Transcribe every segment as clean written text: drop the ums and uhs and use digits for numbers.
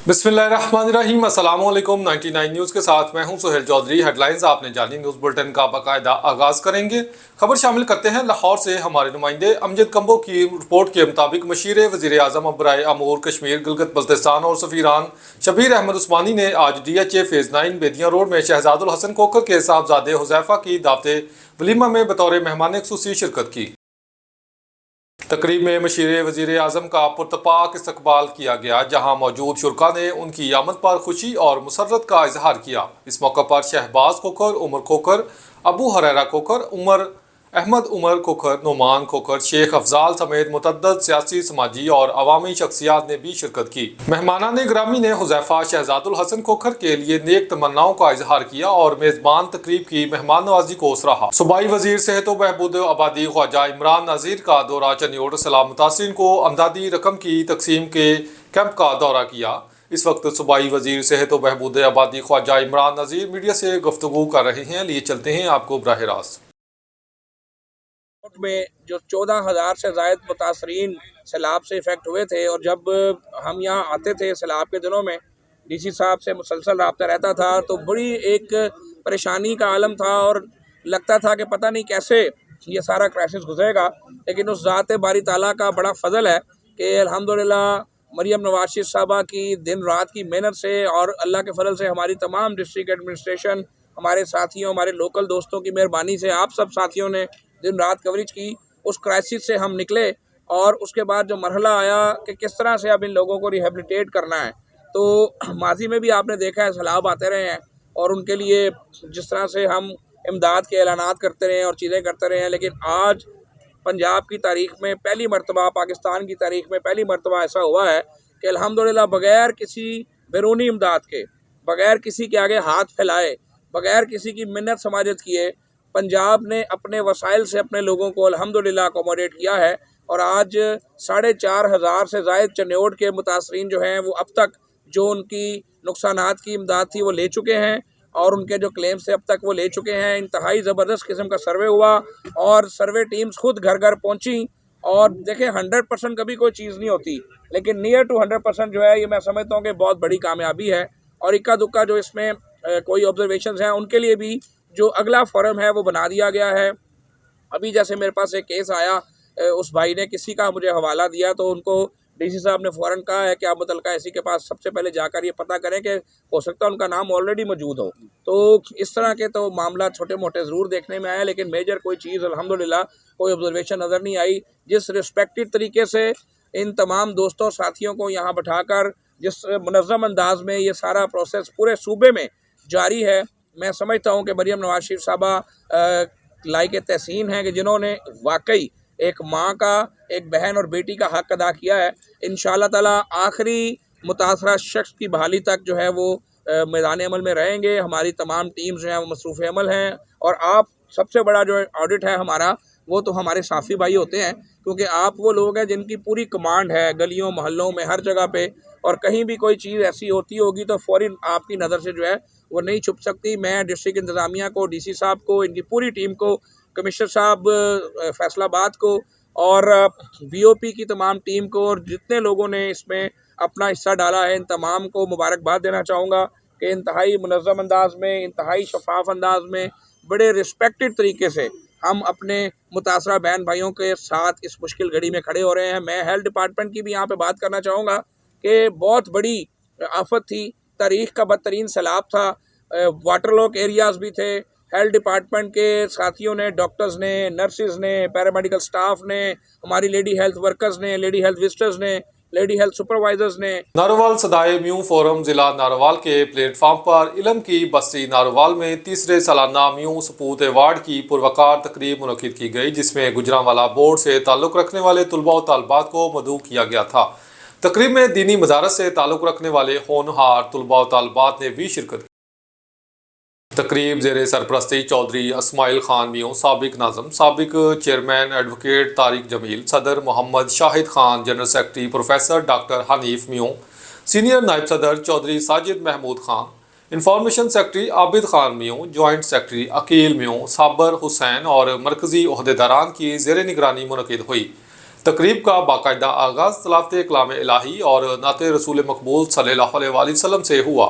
बिस्मिल्लाहिर्रहमानिर्रहीम। अस्सलाम वालेकुम। 99 न्यूज़ के साथ मैं हूं सुहेल चौधरी। हेडलाइंस आपने जानी, न्यूज़ बुलेटिन का बाकायदा आगाज़ करेंगे। खबर शामिल करते हैं लाहौर से हमारे नुमाइंदे अमजद कंबो की रिपोर्ट के मुताबिक मशीर वज़ीर आज़म बराए अमूर कश्मीर गिलगित बल्तिस्तान और सफ़ीरान शबीर अहमद उस्मानी ने आज DHA फ़ेज़ 9 बेदियाँ रोड में शहजादुल हसन कोकर के साहबजादे हुज़ैफ़ा की दावते वलीमा में बतौर मेहमान ख़ुसूसी शिरकत की। तकरीब में मशीर वज़ीर आज़म का पुरतपाक इस्तकबाल किया गया, जहाँ मौजूद शुरका ने उनकी आमद पर खुशी और मुसर्रत का इजहार किया। इस मौका पर शहबाज कोकर, उमर कोकर, अबू हरैरा कोकर, उमर अहमद उमर कोकर, नोमान कोकर, शेख अफजाल समेत मुतअद्दिद सियासी, समाजी और अवामी शख्सियात ने भी शिरकत की। मेहमानान ग्रामी ने हुज़ैफ़ा शहजादुल हसन कोकर के लिए नेक तमन्नाओं का इजहार किया और मेज़बान तकरीब की मेहमान नवाजी को सराहा। सूबाई वज़ीर सेहत व बहबूद आबादी ख्वाजा इमरान नाज़िर का दौरा चनियोट सलाम मुतासिरीन को अमदादी रकम की तकसीम के कैंप का दौरा किया। इस वक्त सूबाई वज़ीर सेहत व बहबूद आबादी ख्वाजा इमरान नाज़िर मीडिया से गुफ्तगू कर रहे हैं। लिए चलते हैं आपको बराह रास्त। में जो 14,000 से ज़ायद मुतासरीन सैलाब से इफ़ेक्ट हुए थे, और जब हम यहाँ आते थे सैलाब के दिनों में DC साहब से मुसलसल रब्ता रहता था, तो बड़ी एक परेशानी का आलम था और लगता था कि पता नहीं कैसे ये सारा क्राइसिस गुजरेगा। लेकिन उस ज़ात बारी ताला का बड़ा फ़ज़ल है कि अल्हम्दुलिल्लाह मरियम नवाज शरीफ साहबा की दिन रात की मेहनत से और अल्लाह के फजल से हमारी तमाम डिस्ट्रिक्ट एडमिनिस्ट्रेशन, हमारे साथियों, हमारे लोकल दोस्तों की मेहरबानी से, आप सब साथियों ने दिन रात कवरेज की, उस क्राइसिस से हम निकले। और उसके बाद जो मरहला आया कि किस तरह से अब इन लोगों को रिहेबिलिटेट करना है, तो माजी में भी आपने देखा है सैलाब आते रहे हैं और उनके लिए जिस तरह से हम इमदाद के ऐलानात करते रहे हैं और चीज़ें करते रहे हैं, लेकिन आज पंजाब की तारीख़ में पहली मरतबा, पाकिस्तान की तारीख़ में पहली मरतबा ऐसा हुआ है कि अल्हम्दुलिल्लाह बग़ैर किसी बैरूनी इमदाद के, बग़ैर किसी के आगे हाथ फैलाए, बग़ैर किसी की मिन्नत समाजत किए, पंजाब ने अपने वसाइल से अपने लोगों को अल्हम्दुलिल्लाह अकोमोडेट किया है। और आज 4,500 से ज़ायद चनियोट के मुतासरीन जो हैं वो अब तक जो उनकी नुकसानात की इमदाद थी वो ले चुके हैं और उनके जो क्लेम्स थे अब तक वो ले चुके हैं। इंतहाई ज़बरदस्त किस्म का सर्वे हुआ और सर्वे टीम्स खुद घर घर पहुँची। और देखें 100% कभी कोई चीज़ नहीं होती, लेकिन नियर टू 100% जो है ये मैं समझता हूँ कि बहुत बड़ी कामयाबी है। और इक्का दुक्का जो इसमें कोई ऑब्जर्वेशंस हैं उनके लिए भी जो अगला फोरम है वो बना दिया गया है। अभी जैसे मेरे पास एक केस आया, उस भाई ने किसी का मुझे हवाला दिया, तो उनको DC साहब ने फ़ौरन कहा है कि आप मुतल्लिका ऐसी के पास सबसे पहले जाकर ये पता करें कि हो सकता है उनका नाम ऑलरेडी मौजूद हो। तो इस तरह के तो मामला छोटे मोटे ज़रूर देखने में आए, लेकिन मेजर कोई चीज़ अल्हम्दुलिल्लाह कोई ऑब्जर्वेशन नज़र नहीं आई। जिस रिस्पेक्टेड तरीके से इन तमाम दोस्तों साथियों को यहाँ बैठाकर जिस मुनज़्ज़म अंदाज में ये सारा प्रोसेस पूरे सूबे में जारी है, मैं समझता हूँ कि मरियम नवाज शरीफ साहबा लायक तहसीन हैं कि जिन्होंने वाकई एक माँ का, एक बहन और बेटी का हक़ अदा किया है। इंशाअल्लाह ताला आखिरी मुतासरा शख्स की बहाली तक जो है वो मैदान अमल में रहेंगे। हमारी तमाम टीम्स जो हैं वो मसरूफ़ अमल हैं। और आप सबसे बड़ा जो ऑडिट है हमारा, वो तो हमारे साफ़ी भाई होते हैं, क्योंकि आप वो लोग हैं जिनकी पूरी कमांड है गलियों मोहल्लों में हर जगह पे, और कहीं भी कोई चीज़ ऐसी होती होगी तो फ़ौरन आपकी नज़र से जो है वो नहीं छुप सकती। मैं डिस्ट्रिक्ट इंतज़ामिया को, DC साहब को, इनकी पूरी टीम को, कमिश्नर साहब फैसलाबाद को और BOP की तमाम टीम को और जितने लोगों ने इसमें अपना हिस्सा डाला है, इन तमाम को मुबारकबाद देना चाहूँगा कि इंतहाई मुनज़्ज़म अंदाज में, इंतहाई शफाफ अंदाज में, बड़े रिस्पेक्टेड तरीके से हम अपने मुतासरा बहन भाइयों के साथ इस मुश्किल घड़ी में खड़े हो रहे हैं। मैं हेल्थ डिपार्टमेंट की भी यहाँ पे बात करना चाहूँगा कि बहुत बड़ी आफत थी, तारीख़ का बदतरीन सैलाब था, वाटर लॉक एरियाज़ भी थे। हेल्थ डिपार्टमेंट के साथियों ने, डॉक्टर्स ने, नर्सिस ने, पैरामेडिकल स्टाफ ने, हमारी लेडी हेल्थ वर्कर्स ने, लेडी हेल्थ विजिटर्स ने, लेडी हेल्थ सुपरवाइजर्स ने। नारोवाल सदाए म्यू फोरम जिला नारोवाल के प्लेटफार्म पर इलम की बस्ती नारोवाल में तीसरे सालाना म्यू सपूत अवार्ड की पुरवकार तकरीब मुनक्किद की गई, जिसमें गुजरांवाला बोर्ड से ताल्लुक़ रखने वाले तुलबा और तालबात को मदऊ किया गया था। तकरीब में दीनी मदारस से ताल्लुक़ रखने वाले होनहार तुलबा और तालबात ने भी शिरकत की। तकरीब ज़ेरे सरपरस्ती चौधरी अस्माइल खान मियों, साबिक नाज़म, साबिक चेयरमैन एडवोकेट तारिक जमील, सदर Mohammad Shahid Khan, general secretary professor doctor Hanif Mian, senior नायब सदर Chaudhry Sajid Mahmood Khan, information secretary Abid Khan Mian, joint secretary Aqeel Mian, Sabir Hussain और मरकज़ी ओहदेदारान की ज़ेरे निगरानी मुनक़िद हुई। तकरीब का बाकायदा आगाज़ तलावत कलाम इलाही और नात रसूल मकबूल सल्लल्लाहु अलैहि वसल्लम से हुआ।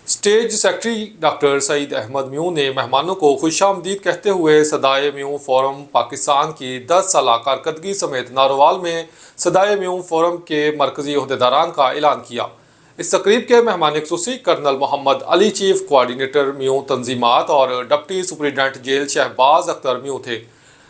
Stage secretary doctor Saeed Ahmad म्यू ने मेहमानों को खुशामदीद कहते हुए सदाए म्यू फोरम पाकिस्तान की 10 साल कारकर्दगी समेत नारोवाल में सदाए म्यू फोरम के मरकजी अहदेदारान का ऐलान किया। इस तकरीब के मेहमान खुसूसी colonel Mohammad Ali, chief coordinator म्यू तंजीमात और deputy superintendent jail Shahbaz Akhtar म्यू थे।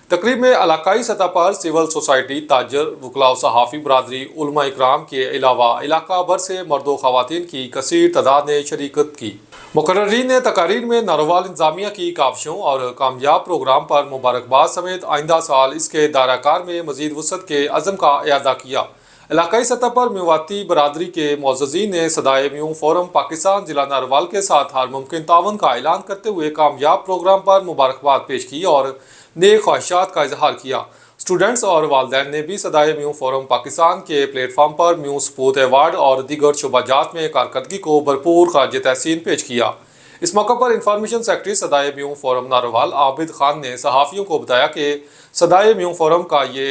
तकरीब में इलाकाई सतह पर सिविल सोसाइटी, ताजर, वकला और सहाफ़ी बरादरी, उलमा इकराम के अलावा इलाका भर से मर्दों ख़वातीन की कसीर तादाद ने शरीकत की। मुकर्रीन ने तकारीर में नारोवाल इंतजामिया की काविशों और कामयाब प्रोग्राम पर मुबारकबाद समेत आइंदा साल इसके दायराकार में मज़ीद वसअत के अज़म का इयादा किया। इलाकाई सतह पर मेवाती बरादरी के मुअज़्ज़ज़ीन ने सदाए म्यू फोरम पाकिस्तान जिला नारोवाल के साथ हर मुमकिन तावन का ऐलान करते हुए कामयाब प्रोग्राम पर मुबारकबाद पेश की और नेक ख्वाहिशात का इजहार किया। स्टूडेंट्स और वालिदैन ने भी सदाए म्यू फोरम पाकिस्तान के प्लेटफार्म पर म्यू सपूत अवार्ड और दीगर शोबाजात में कारकर्दगी को भरपूर खराज तहसीन पेश किया। इस मौके पर इंफॉर्मेशन सेक्रेटरी सदाए म्यू फोरम नारोवाल आबिद खान ने सहाफ़ियों को बताया कि सदाए म्यू फोरम का ये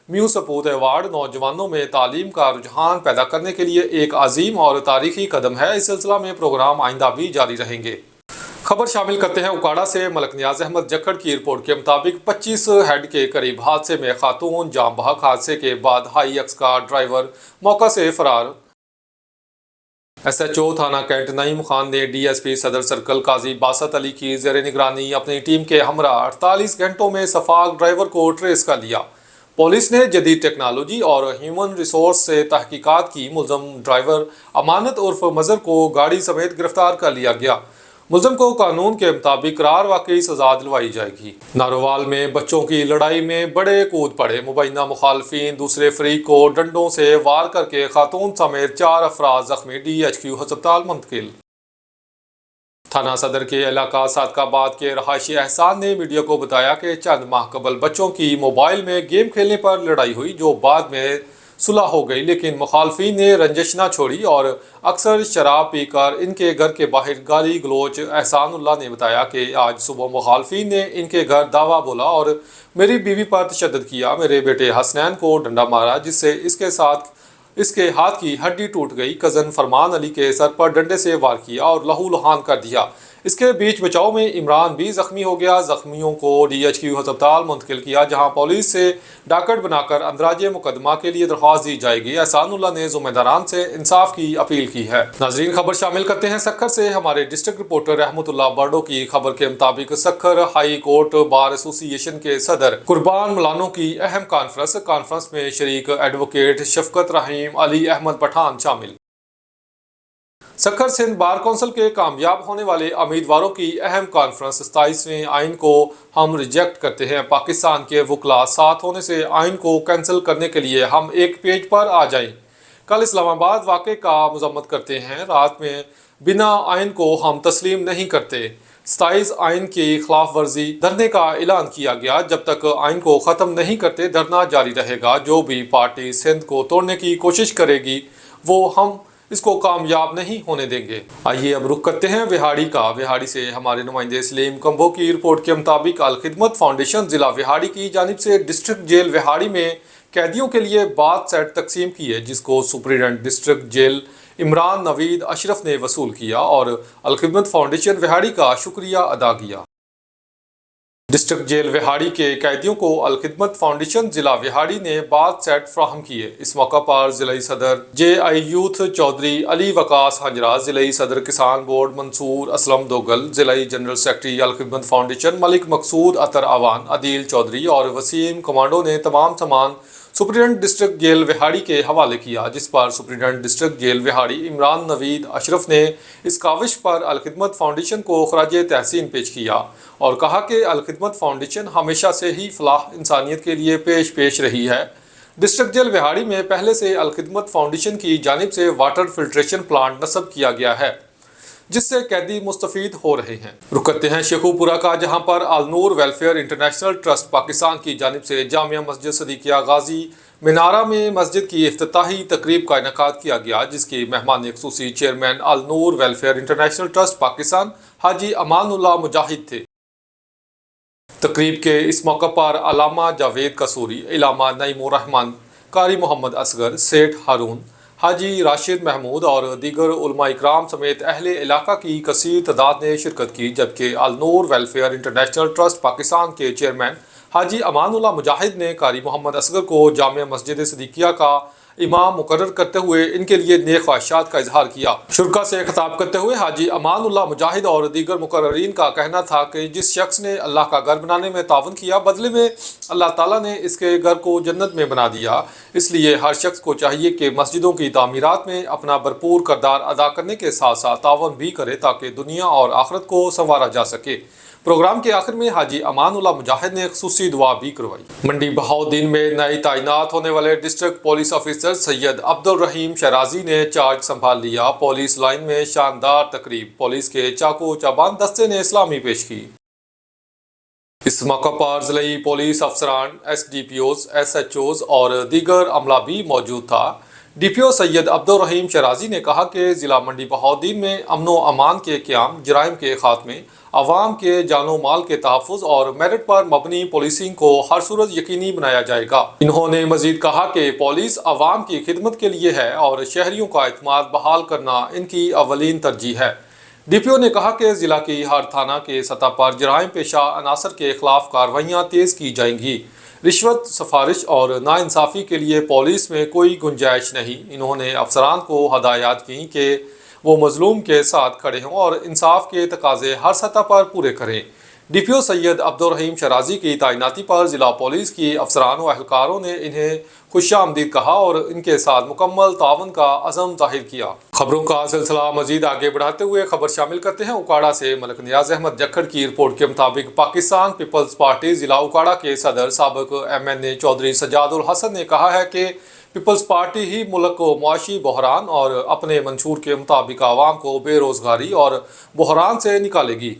म्यू सपूत अवार्ड नौजवानों में तालीम का रुझान पैदा करने के लिए एक अजीम और तारीखी कदम है। इस सिलसिला में प्रोग्राम आइंदा भी जारी रहेंगे। खबर शामिल करते हैं उकाड़ा से। मलक नियाज अहमद जक्कड़ की रिपोर्ट के मुताबिक 25 हेड के करीब हादसे में खातून जाम बहक। हादसे के बाद हाई एक्स का ड्राइवर मौका से फरार। SHO थाना कैंट नईम खान ने DSP सदर सर्कल काजी बासत अली की ज़ेर निगरानी अपनी टीम के हमरा 48 घंटों में सफाक ड्राइवर को ट्रेस कर लिया। पुलिस ने जदीद टेक्नोलॉजी और ह्यूमन रिसोर्स से तहकीकात की। मुलजम ड्राइवर अमानत उर्फ मजर को गाड़ी समेत गिरफ्तार कर लिया गया। मुलजम को कानून के मुताबिक करार वाकई सजा दिलवाई जाएगी। नारोवाल में बच्चों की लड़ाई में बड़े कूद पड़े। मुबैना मुखालफिन दूसरे फरीक को डंडों से वार करके खातून समेत 4 अफराद जख्मी, DHQ अस्पताल मुंतकिल। थाना सदर के इलाका सादकाबाद के रहायशी एहसान ने मीडिया को बताया कि चंद माह कबल बच्चों की मोबाइल में गेम खेलने पर लड़ाई हुई, जो बाद में सुलह हो गई, लेकिन मुखालफिन ने रंजिश न छोड़ी और अक्सर शराब पीकर इनके घर के बाहर गाली गलोच। एहसानुल्लाह ने बताया कि आज सुबह मुखालफिन ने इनके घर दावा बोला और मेरी बीवी पर तशद्दुद किया। मेरे बेटे हसनैन को डंडा मारा, जिससे इसके हाथ की हड्डी टूट गई। कज़न फरमान अली के सर पर डंडे से वार किया और लहू लुहान कर दिया। इसके बीच बचाव में इमरान भी जख्मी हो गया। जख्मियों को DHQ अस्पताल मुंतकिल किया, जहां पुलिस से डाकट बनाकर अंदराजे मुकदमा के लिए दरख्वास्त दी जाएगी। एहसानुल्लाह ने ज़िम्मेदारान से इंसाफ की अपील की है। नाजरीन, खबर शामिल करते हैं सक्खर से। हमारे डिस्ट्रिक्ट रिपोर्टर रहमतुल्लाह बर्डो की खबर के मुताबिक Sukkur high court bar association के सदर कुर्बान मलानों की अहम कॉन्फ्रेंस में शरीक एडवोकेट शफकत रहीम, अली अहमद पठान शामिल। सक्खर सिंध बार कौंसिल के कामयाब होने वाले उम्मीदवारों की अहम कॉन्फ्रेंस। 27वें आइन को हम रिजेक्ट करते हैं। पाकिस्तान के वकला साथ होने से आइन को कैंसिल करने के लिए हम एक पेज पर आ जाएं। कल इस्लामाबाद वाक़े का मजम्मत करते हैं। रात में बिना आइन को हम तस्लीम नहीं करते। 27 आइन की खिलाफ वर्जी धरने का ऐलान किया गया। जब तक आइन को ख़त्म नहीं करते धरना जारी रहेगा। जो भी पार्टी सिंध को तोड़ने की कोशिश करेगी वो हम इसको कामयाब नहीं होने देंगे। आइए अब रुख करते हैं विहाड़ी का। विहाड़ी से हमारे नुमाइंदे सलीम कंबो की रिपोर्ट के मुताबिक अल खिदमत फाउंडेशन जिला विहाड़ी की जानिब से डिस्ट्रिक्ट जेल विहाड़ी में कैदियों के लिए बाथ सेट तकसीम की है, जिसको superintendent district jail Imran Naveed Ashraf ने वसूल किया और अल खिदमत फाउंडेशन विहाड़ी का शुक्रिया अदा किया। डिस्ट्रिक्ट जेल विहाड़ी के कैदियों को अल खिदमत फाउंडेशन जिला विहाड़ी ने बाथ सेट फ्राहम किए। इस मौका पर जिलाई सदर JI यूथ चौधरी अली वकास हजरा, जिलाई सदर किसान बोर्ड मंसूर असलम दोगल, जिलाई general secretary Al Khidmat foundation Malik Maqsood Attar Awan, Adeel Chaudhry और वसीम कमांडो ने तमाम सामान सुपरिटेंडेंट डिस्ट्रिक्ट जेल विहाड़ी के हवाले किया, जिस पर superintendent district jail Vehari Imran Naveed Ashraf ने इस काविश पर अल खिदमत फाउंडेशन को खराज तहसीन पेश किया और कहा कि अल खिदमत फाउंडेशन हमेशा से ही फलाह इंसानियत के लिए पेश रही है। डिस्ट्रिक्ट जेल विहाड़ी में पहले से अल खिदमत फाउंडेशन की जानिब से वाटर फिल्ट्रेशन प्लांट नस्ब किया गया है, जिससे कैदी मुस्तफीद हो रहे हैं। रुक करते हैं शेखुपुरा का, जहां पर अल नूर वेलफेयर इंटरनेशनल ट्रस्ट पाकिस्तान की जानिब से जामिया मस्जिद सदीकिया गाजी मिनारा में मस्जिद की इफ्तिताही तकरीब का इनेकाद किया गया, जिसकी मेहमान खुसूसी चेयरमैन अल नूर वेलफेयर इंटरनेशनल ट्रस्ट पाकिस्तान हाजी अमानुल्लाह मुजाहिद थे। तकरीब के इस मौका पर अल्लामा जावेद कसूरी, इलामा नईमुर रहमान, कारी मोहम्मद असगर, सेठ हारून, हाजी राशिद महमूद और दीगर उलमा इकराम समेत अहले इलाका की कसीर तादाद ने शिरकत की, जबकि अल नूर वेलफेयर इंटरनेशनल ट्रस्ट पाकिस्तान के चेयरमैन हाजी अमानुल्लाह मुजाहिद ने कारी मोहम्मद असगर को जामिया मस्जिद सिद्दीकिया का इमाम मुकर्रर करते हुए इनके लिए नेक ख्वाहिशात का इजहार किया। शुरका से खिताब करते हुए हाजी अमानुल्लाह मुजाहिद और दीगर मुकर्ररीन का कहना था कि जिस शख्स ने अल्लाह का घर बनाने में तावन किया, बदले में अल्लाह ताला ने इसके घर को जन्नत में बना दिया। इसलिए हर शख्स को चाहिए कि मस्जिदों की तामीरात में अपना भरपूर किरदार अदा करने के साथ साथ तावन भी करे ताकि दुनिया और आखिरत को संवारा जा सके। प्रोग्राम के आखिर में हाजी अमानुल्लाह मुजाहिद ने खुसूसी दुआ भी करवाई। मंडी बहाउद्दीन में नई तैनात होने वाले district police officer Syed Abdul Rahim Shirazi ने चार्ज संभाल लिया। पुलिस लाइन में शानदार तकरीब, पुलिस के चाकू चाबान दस्ते ने इस्लामी पेश की। इस मौका पर जिले पुलिस अफसरान, SDPOs, SHOs और दीगर अमला भी मौजूद था। DPO सैयद अब्दुल रहीम शराजी ने कहा कि ज़िला मंडी बहाउद्दीन में अमनो अमान के क़याम, जराइम के खात्मे, आवाम के जानो माल के तहफ़्फ़ुज़ और मेरिट पर मबनी पुलिसिंग को हर सूरत यकीनी बनाया जाएगा। इन्होंने मज़ीद कहा कि पुलिस आवाम की खिदमत के लिए है और शहरियों का एतमाद बहाल करना इनकी अवलीन तरजीह है। DPO ने कहा कि ज़िला की हर थाना के सतह पर जराइम पेशा अनासर के खिलाफ कार्रवाइयाँ तेज़ की जाएंगी। रिश्वत, सिफारिश और नाइंसाफ़ी के लिए पुलिस में कोई गुंजाइश नहीं। इन्होंने अफसरान को हदायत की कि वो मजलूम के साथ खड़े हों और इंसाफ के तकाजे हर सतह पर पूरे करें। DPO सैयद अब्दुल रहीम शराजी की तैनाती पर ज़िला पुलिस की अफसरान व अहलकारों ने इन्हें खुशामदीद कहा और इनके साथ मुकम्मल तावन का अज़म ज़ाहिर किया। खबरों का सिलसिला मजीद आगे बढ़ाते हुए खबर शामिल करते हैं उकाड़ा से। मलिक नियाज अहमद जक्खड़ की रिपोर्ट के मुताबिक पाकिस्तान पीपल्स पार्टी ज़िला उकाड़ा के सदर साबिक MNA चौधरी सज्जादुल हसन ने कहा है कि पीपल्स पार्टी ही मुल्क को मुआशी बहरान और अपने मंशूर के मुताबिक आवाम को बेरोजगारी और बहरान से निकालेगी।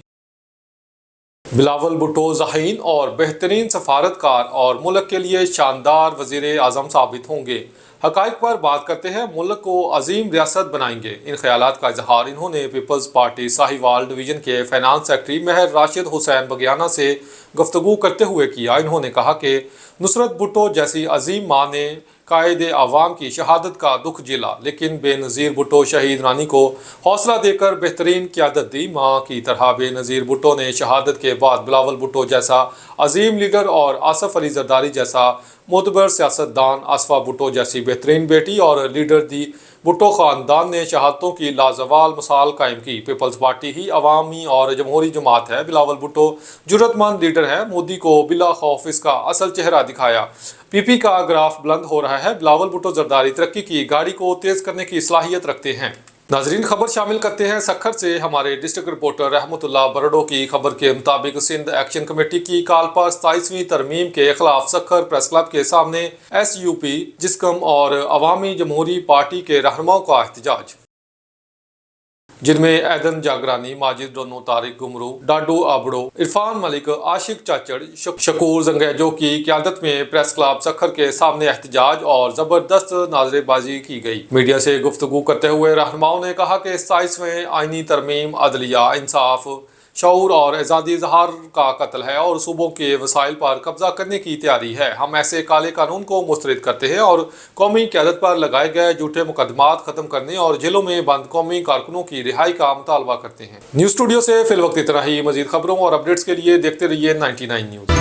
बिलावल भुट्टो ज़हीन और बेहतरीन सफारतकार और मुल्क के लिए शानदार वज़ीर आज़म साबित होंगे। हक़ाइक़ पर बात करते हैं, मुल्क को अजीम रियासत बनाएंगे। इन ख्यालात का इजहार इन्होंने पीपल्स पार्टी साहिवाल डिवीज़न के फाइनेंस सेक्रेटरी महर राशिद हुसैन बगियाना से गुफ्तगू करते हुए किया। इन्होंने कहा कि नुसरत भुट्टो जैसी अजीम माँ ने कायदे आवाम की शहादत का दुख झेला, लेकिन बेनज़ीर भुट्टो शहीद रानी को हौसला देकर बेहतरीन क़यादत दी। माँ की तरह बेनज़ीर भुट्टो ने शहादत के बाद बिलावल भुट्टो जैसा अजीम लीडर और आसफ अली जरदारी जैसा मोतबर सियासतदान, आसफा भुट्टो जैसी बेहतरीन बेटी और लीडर दी भुट्टो ख़ानदान ने शहादतों की लाजवाल मिसाल कायम की। पीपल्स पार्टी ही अवामी और जमहूरी जमात है। बिलावल भुट्टो जुर्रतमंद लीडर है। मोदी को बिला खौफ इसका असल चेहरा दिखाया। PP का ग्राफ बुलंद हो रहा है। बिलावल भुट्टो जरदारी तरक्की की गाड़ी को तेज़ करने की सलाहियत रखते हैं। नाजरीन, खबर शामिल करते हैं सखर से। हमारे डिस्ट्रिक्ट रिपोर्टर रहमतुल्लाह बरडो की खबर के मुताबिक सिंध एक्शन कमेटी की कॉल पर 27वीं तरमीम के खिलाफ सखर प्रेस क्लब के सामने SUP, जिस्कम और अवामी जमहूरी पार्टी के रहनुमाओं का एहतजाज, जिनमें ऐदन जागरानी, माजिद डोनो, तारिक गुमरू, डाडू आबड़ो, इरफान मलिक, आशिक चाचड़, शकूर जंगैजो की क़यादत में प्रेस क्लब सखर के सामने एहतजाज और ज़बरदस्त नाजरेबाजी की गई। मीडिया से गुफ्तगू करते हुए रहनुमाओं ने कहा कि 27वें आईनी तरमीम अदलिया, इंसाफ, शऊर और आज़ादी इजहार का कत्ल है और सूबों के वसाइल पर कब्जा करने की तैयारी है। हम ऐसे काले कानून को मुस्तरद करते हैं और कौमी क़यादत पर लगाए गए झूठे मुकदमात ख़त्म करने और जेलों में बंद कौमी कारकुनों की रिहाई का मुतालबा करते हैं। न्यूज़ स्टूडियो से फिल वक्त इतना ही। मजीद खबरों और अपडेट्स के लिए देखते रहिए 99 न्यूज़।